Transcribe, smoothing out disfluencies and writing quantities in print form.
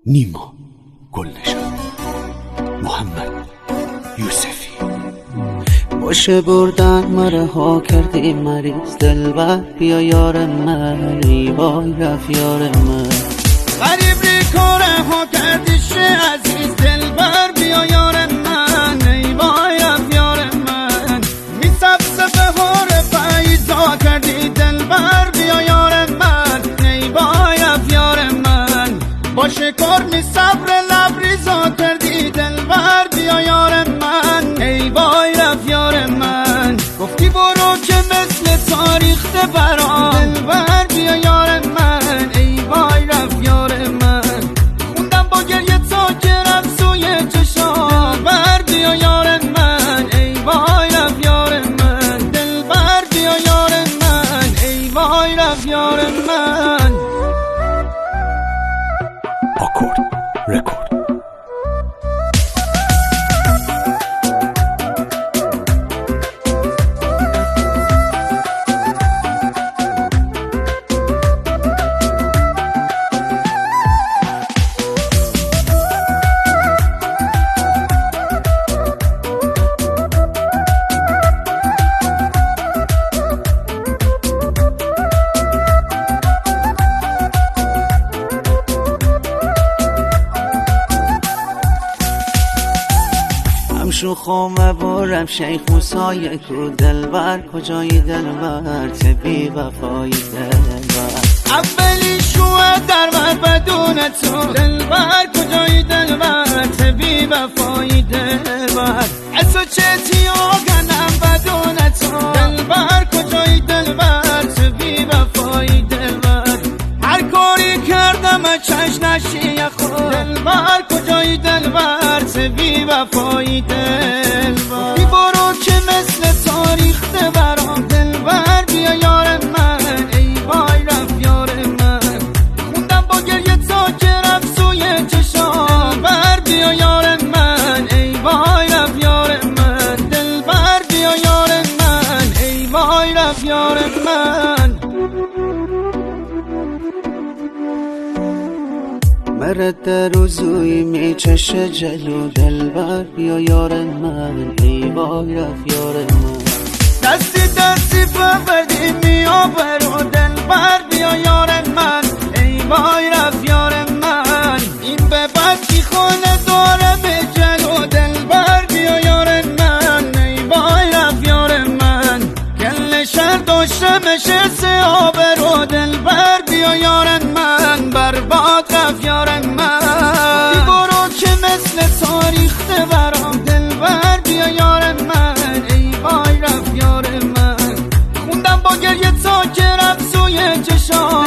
نیما گلنشان، محمد یوسفی. باشه بردن مره ها کردی مریض دلبر، بیا یار من ای وای رفت یار من. غریب ری کاره ها کردی شه عزیز دلبر، بیا یار من ای وای رفت یار من. می سبسه بهار فیضا کردی دلبر، بیا یار من ای وای رفت یار من. باشه کار می صبر لبریزا کردی دلبر، بیا یار من ای وای رفت یار من. گفتی برو که مثل تاریخ برام دلبر، بیا یار من ای وای رفت یار من. خوندم با گریه تا گرم سوی چشام دلبر، بیا یار من ای وای رفت یار من. دلبر بیا یار من ای وای رفت یار من. آکورد رکورد. شوخم بارم شیخ موسای کو دلبر، کجای دلبر تبی وفای دلبر. اولی شوه در من بدون تو دلبر، کجای دلبر تبی وفای دلبر. اسو چتی آگنم بدون تو دلبر، کجای دلبر تبی وفای دلبر. هر کاری کردم چش نشی خود دلبر، کجای دلبر تبی وفای دلبر. بی برو که مثل تاریخ برام دلبر، بیا یار من ای وای رفت یار من. خوندم با گریه تا گرم سوی چشام دلبر، بیا یار من ای وای رفت یار من. دلبر بیا یار من ای وای رفت یار من. مرد در روزوی می چشه جلو دلبر، بیا یار من ای وای رفت یار من. دستی دستی بردی میا برو دلبر، بیا یار من ای وای رفت یار من. این به بدی خونه داره به جلو دلبر، بیا یار من ای وای رفت یار من. گل شهر داشته مشه سیاه برو دلبر، بیا یار من برباد رفت یار من. بی برو که مثل تاریخ برام دلبر، بیا یار من ای وای رفت یار من. خوندم با گریه تا گرم سوی چشام